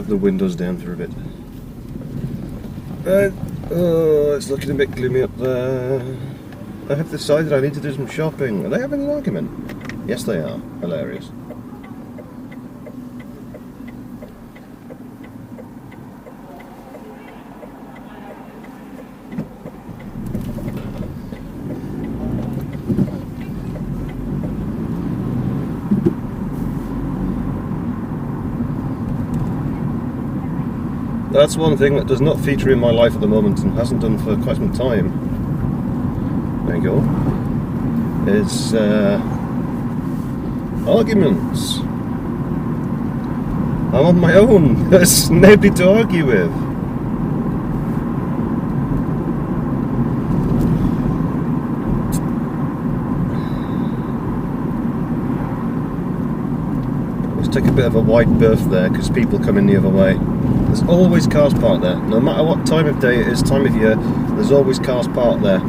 the windows down for a bit. Right. Oh, it's looking a bit gloomy up there. I have decided I need to do some shopping. Are they having an argument? Yes, they are. Hilarious. That's one thing that does not feature in my life at the moment and hasn't done for quite some time. There you go. Is arguments. I'm on my own. There's nobody to argue with. Let's take a bit of a wide berth there because people come in the other way. There's always cars parked there. No matter what time of day it is, time of year, there's always cars parked there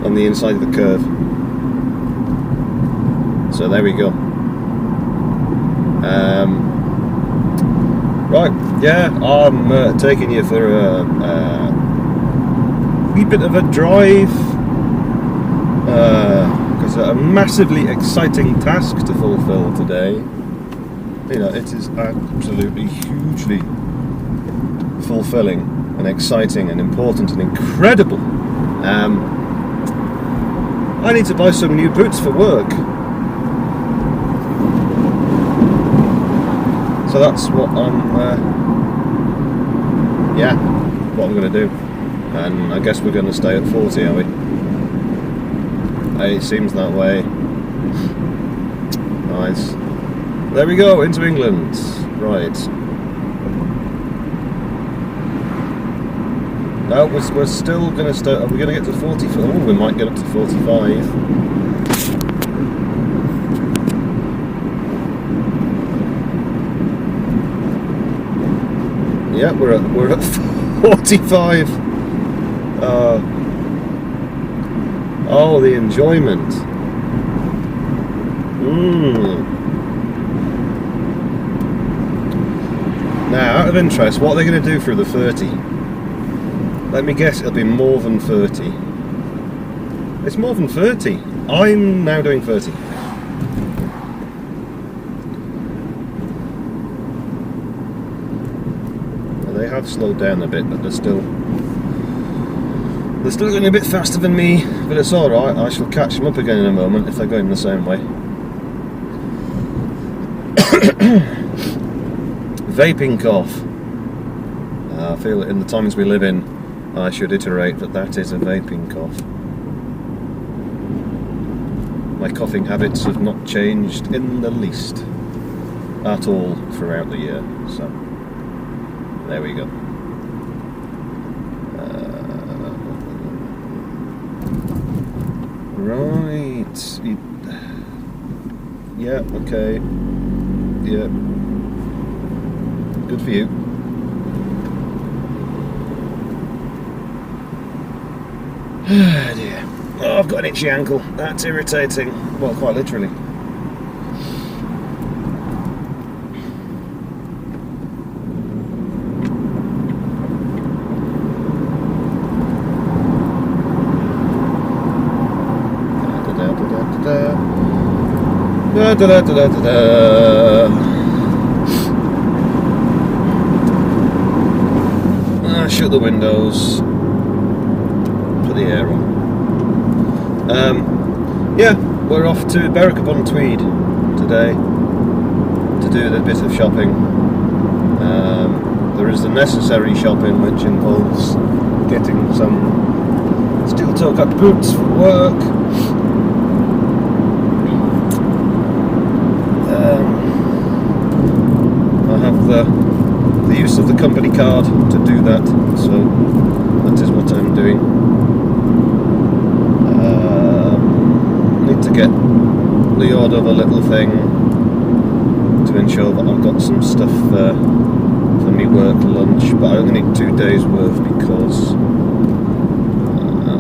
on the inside of the curve. So there we go. Right, yeah, I'm taking you for a wee bit of a drive because a massively exciting task to fulfill today. You know, it is absolutely hugely fulfilling and exciting and important and incredible. I need to buy some new boots for work. So that's what I'm going to do. And I guess we're going to stay at 40, are we? It seems that way. Nice. There we go, into England. Right. Now we're still going to start. Are we going to get to 40? Oh, we might get up to 45. Yeah, we're at 45. Oh, the enjoyment. Now, out of interest, what are they going to do through the 30? Let me guess, it'll be more than 30. It's more than 30. I'm now doing 30. Well, they have slowed down a bit, but they're still going a bit faster than me. But it's alright, I shall catch them up again in a moment if they're going the same way. Vaping cough. I feel that in the times we live in, I should iterate that is a vaping cough. My coughing habits have not changed in the least at all throughout the year. So, there we go. Right. Yeah, okay. Yeah. Good for you. Ah, dear. Oh, I've got an itchy ankle. That's irritating. Well, quite literally. Da da da da da da da. Shut the windows. Put the air on. Yeah, we're off to Berwick upon Tweed today to do a bit of shopping. There is the necessary shopping, which involves getting some steel-toe cut boots for work. I have the use of the company card to do that, so that is what I'm doing. Need to get the odd other little thing to ensure that I've got some stuff for me work lunch, but I only need 2 days worth because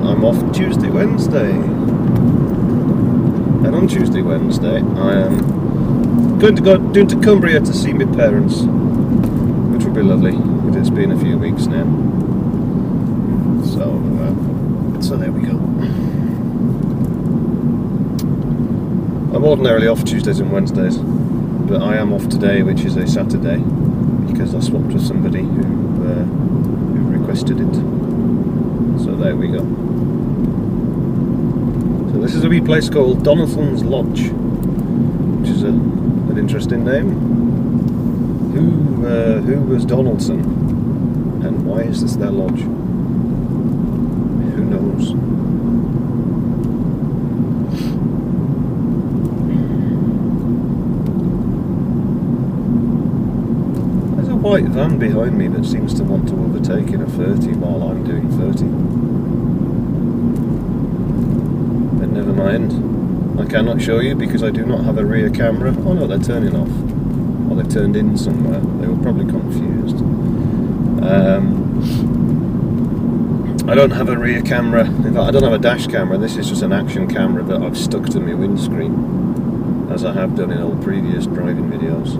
I'm off Tuesday, Wednesday. And on Tuesday, Wednesday, I am going to go down to Cumbria to see my parents. be lovely. It has been a few weeks now. So there we go. I'm ordinarily off Tuesdays and Wednesdays, but I am off today, which is a Saturday, because I swapped with somebody who requested it. So there we go. So this is a wee place called Donaldson's Lodge, which is an interesting name. Who was Donaldson, and why is this their lodge? Who knows? There's a white van behind me that seems to want to overtake in a 30 while I'm doing 30. But never mind. I cannot show you because I do not have a rear camera. Oh no, they're turning off. Or they've turned in somewhere. They were probably confused. I don't have a rear camera. In fact, I don't have a dash camera. This is just an action camera that I've stuck to my windscreen, as I have done in all previous driving videos.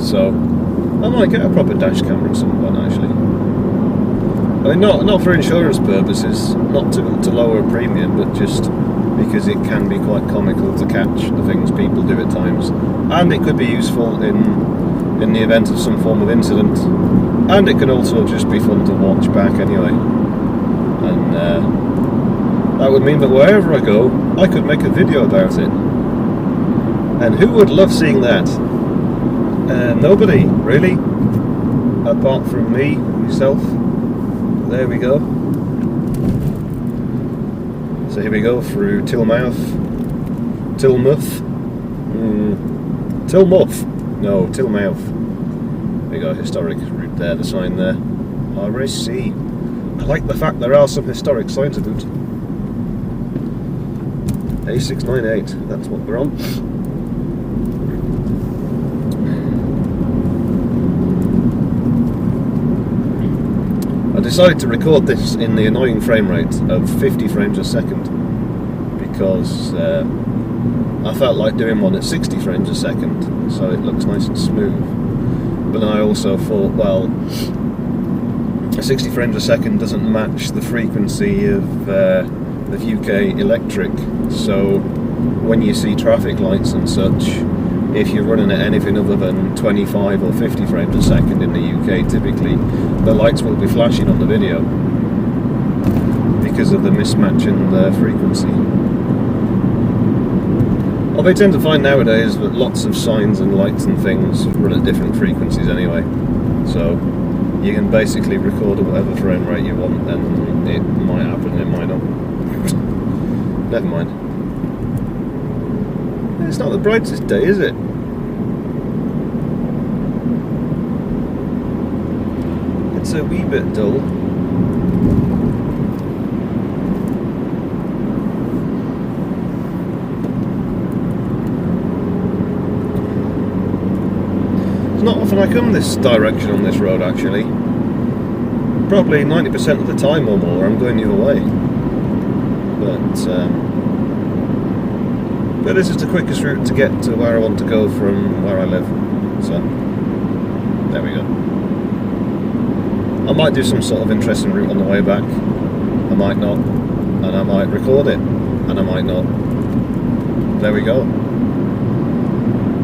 So I might get a proper dash camera at some point, actually. I mean, not for insurance purposes, not to lower a premium, but just because it can be quite comical to catch the things people do at times, and it could be useful in the event of some form of incident, and it can also just be fun to watch back anyway. And that would mean that wherever I go, I could make a video about it. And who would love seeing that? Nobody, really, apart from me, myself. There we go. So here we go through Tilmouth. There you go, historic route there, the sign there. RSC. I like the fact there are some historic signs about. A698, that's what we're on. I decided to record this in the annoying frame rate of 50 frames a second because I felt like doing one at 60 frames a second, so it looks nice and smooth. But then I also thought, well, 60 frames a second doesn't match the frequency of UK electric, so when you see traffic lights and such, if you're running at anything other than 25 or 50 frames a second in the UK, typically the lights will be flashing on the video because of the mismatch in the frequency. Well, they tend to find nowadays that lots of signs and lights and things run at different frequencies anyway, so you can basically record at whatever frame rate you want, and it might happen, it might not. Never mind. It's not the brightest day, is it? It's a wee bit dull. It's not often I come this direction on this road, actually. Probably 90% of the time or more I'm going the other way. But this is the quickest route to get to where I want to go from where I live. So, there we go. I might do some sort of interesting route on the way back. I might not. And I might record it. And I might not. There we go.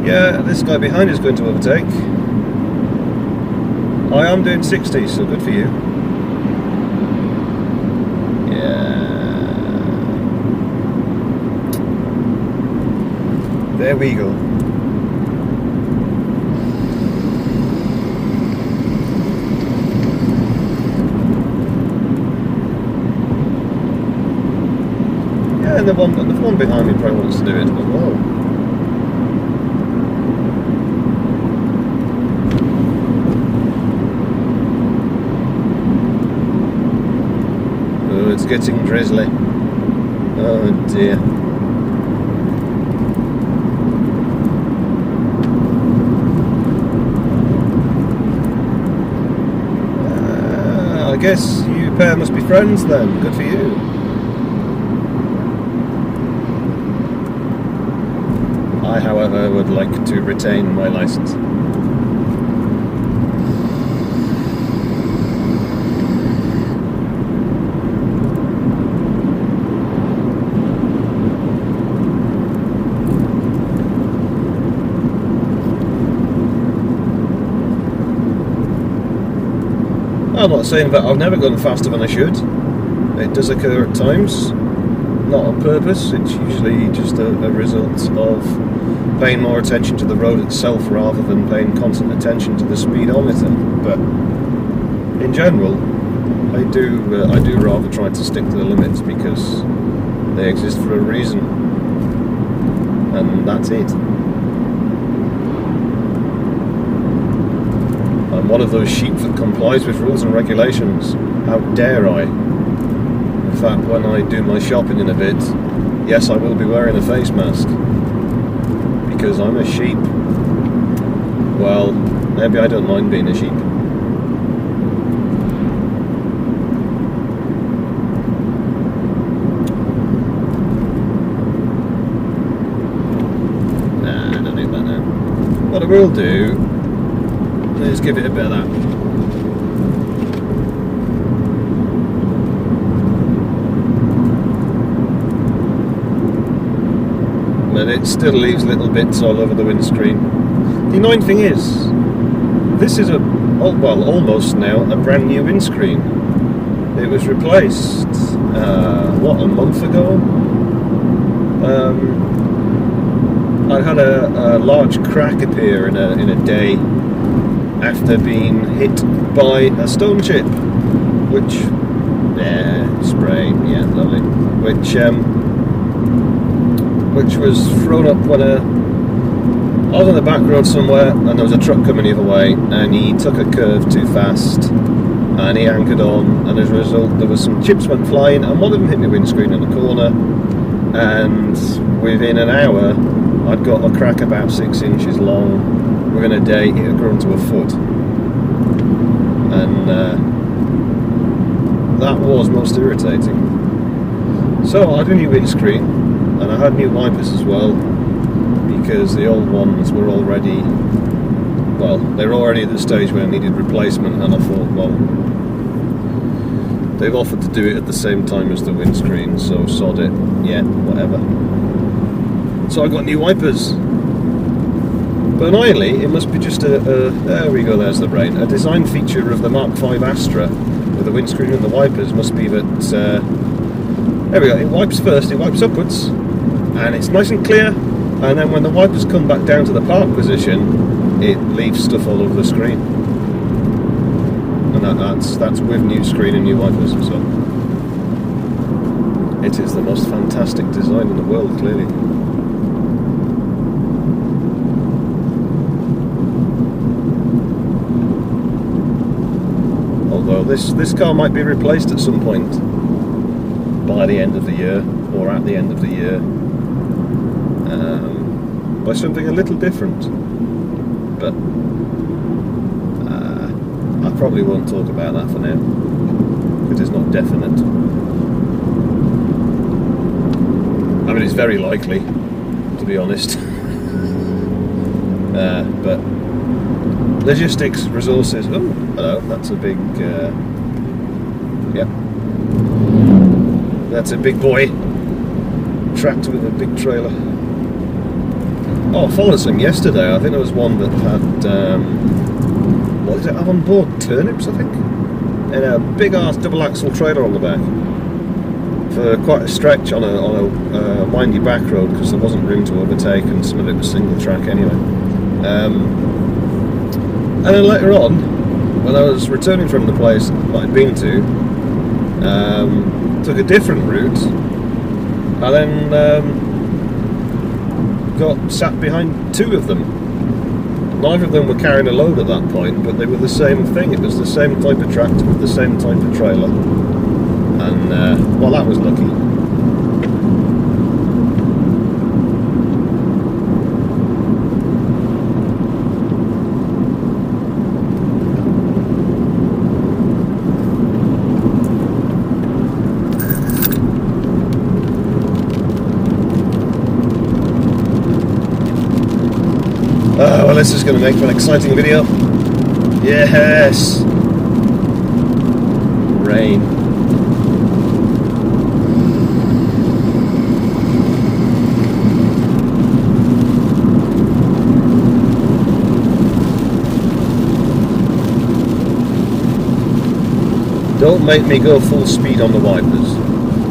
Yeah, this guy behind is going to overtake. I am doing 60, so good for you. There we go. Yeah, and the one behind me probably wants to do it as well. Oh, it's getting drizzly. Oh dear. I guess you pair must be friends then. Good for you. I, however, would like to retain my license. not saying that I've never gone faster than I should. It does occur at times, not on purpose. It's usually just a result of paying more attention to the road itself rather than paying constant attention to the speedometer. But in general, I do rather try to stick to the limits because they exist for a reason, and that's it. I'm one of those sheep that complies with rules and regulations. How dare I? In fact, when I do my shopping in a bit, yes, I will be wearing a face mask. Because I'm a sheep. Well, maybe I don't mind being a sheep. Nah, I don't need that now. What I will do is give it a bit of that. But it still leaves little bits all over the windscreen. The annoying thing is, this is almost now a brand new windscreen. It was replaced, a month ago? I had a large crack appear in a day after being hit by a stone chip, which, spray, yeah, lovely, which was thrown up when I was on the back road somewhere and there was a truck coming the other way and he took a curve too fast and he anchored on, and as a result there was some chips went flying and one of them hit my windscreen in the corner, and within an hour I'd got a crack about 6 inches long. Within a day it had grown to a foot, and that was most irritating. So I had a new windscreen and I had new wipers as well, because the old ones were already, they were already at the stage where I needed replacement, and I thought, well, they've offered to do it at the same time as the windscreen, so sod it, yeah, whatever. So I got new wipers. But annoyingly, it must be just there we go, there's the brain. A design feature of the Mark V Astra with the windscreen and the wipers must be that, there we go, it wipes first, it wipes upwards, and it's nice and clear, and then when the wipers come back down to the park position, it leaves stuff all over the screen. And that's with new screen and new wipers, so it is the most fantastic design in the world, clearly. Although this car might be replaced at some point by the end of the year, or at the end of the year, by something a little different. But I probably won't talk about that for now, because it's not definite. I mean, it's very likely, to be honest. But logistics, resources. Oh, hello. That's a big. Yep. That's a big boy. Tractor with a big trailer. Oh, I followed some yesterday. I think there was one that had. What did it have on board? Turnips, I think. And a big ass double axle trailer on the back. For quite a stretch on a windy back road, because there wasn't room to overtake, and some of it was single track anyway. And then later on, when I was returning from the place that I'd been to, took a different route, and then got sat behind two of them. Neither of them were carrying a load at that point, but they were the same thing. It was the same type of tractor with the same type of trailer. And, well, that was lucky. Well, this is going to make for an exciting video. Yes! Rain. Don't make me go full speed on the wipers.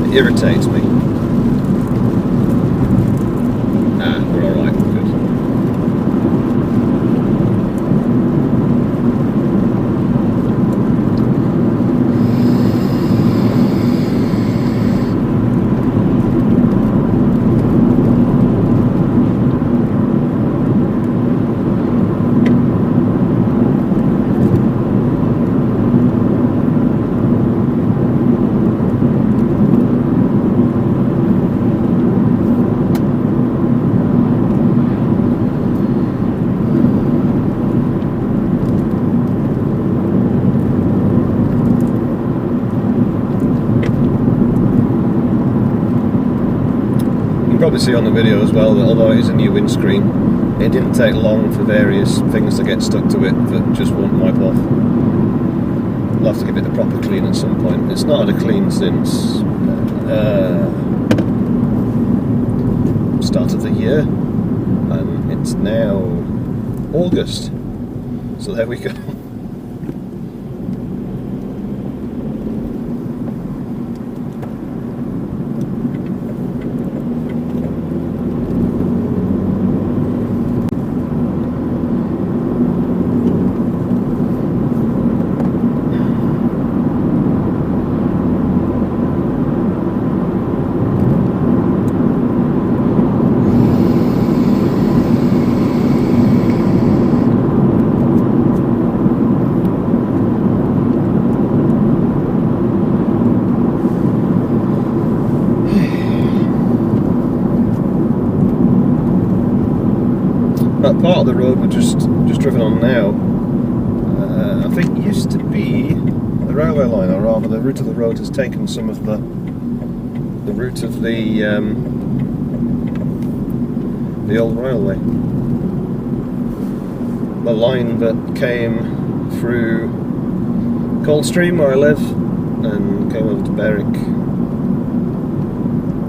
It irritates me. Ah, we're alright, good. Probably see on the video as well that although it is a new windscreen, it didn't take long for various things to get stuck to it that just won't wipe off. I'll have to give it a proper clean at some point. It's not had a clean since start of the year, and it's now August, so there we go. That part of the road we're just driven on now, I think used to be the railway line, or rather the route of the road has taken some of the route of the old railway. The line that came through Coldstream, where I live, and came over to Berwick,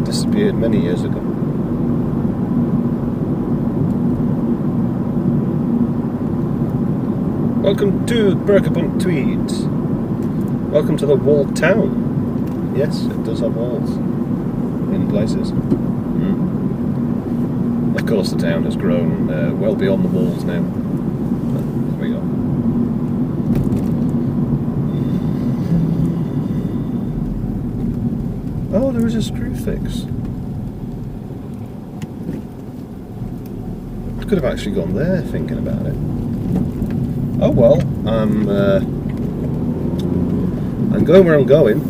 disappeared many years ago. Welcome to Berwick-upon-Tweed. Welcome to the walled town. Yes, it does have walls in places. Of course, the town has grown well beyond the walls now. There we go. Oh, there is a screw fix. I could have actually gone there thinking about it. Oh well, I'm going where I'm going.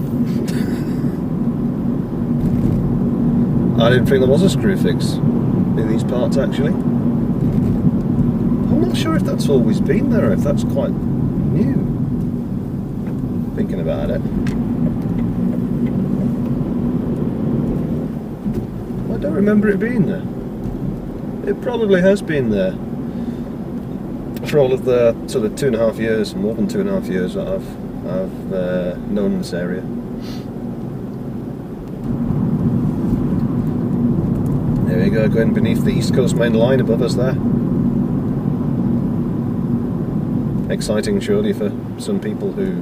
I didn't think there was a screw fix in these parts actually. I'm not sure if that's always been there or if that's quite new. Thinking about it. I don't remember it being there. It probably has been there. For all of the sort of 2.5 years, more than 2.5 years that I've known this area. There we go, going beneath the East Coast Main Line above us there. Exciting surely for some people who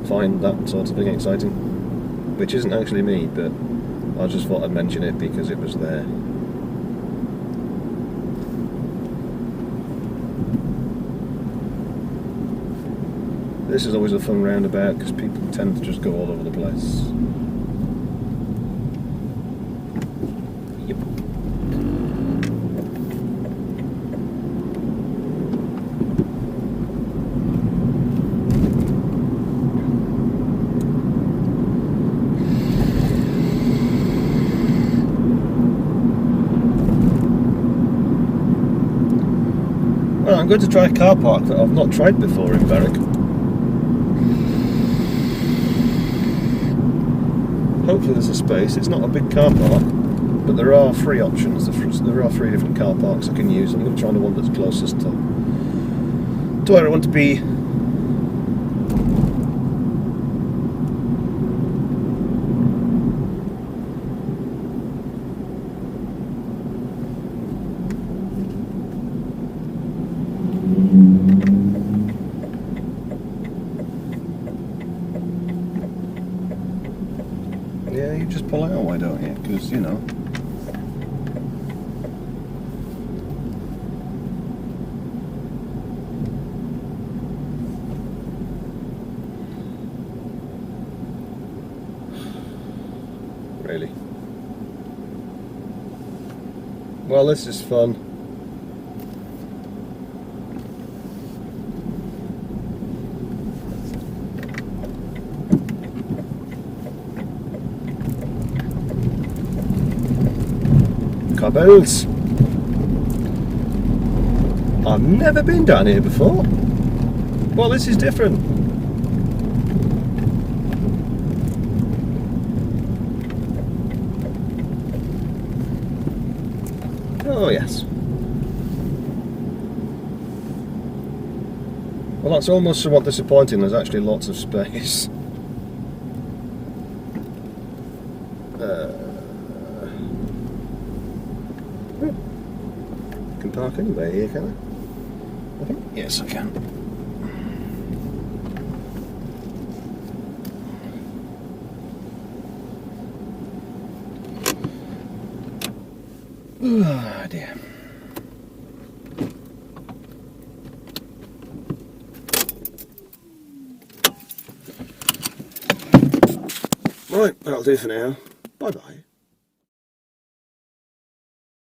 find that sort of thing exciting. Which isn't actually me, but I just thought I'd mention it because it was there. This is always a fun roundabout because people tend to just go all over the place. Yep. Well, I'm going to try a car park that I've not tried before in Berwick. Hopefully there's a space. It's not a big car park, but there are 3 options. There are 3 different car parks I can use. I'm going to try the one that's closest to where I want to be. Yeah, you just pull out, why don't you? Because, you know. Really. Well, this is fun. Cobbles. I've never been down here before. Well, this is different. Oh, yes. Well, that's almost somewhat disappointing. There's actually lots of space. Can park anywhere here, can I think? Yes, I can. Oh dear. Right, that'll do for now. Bye bye.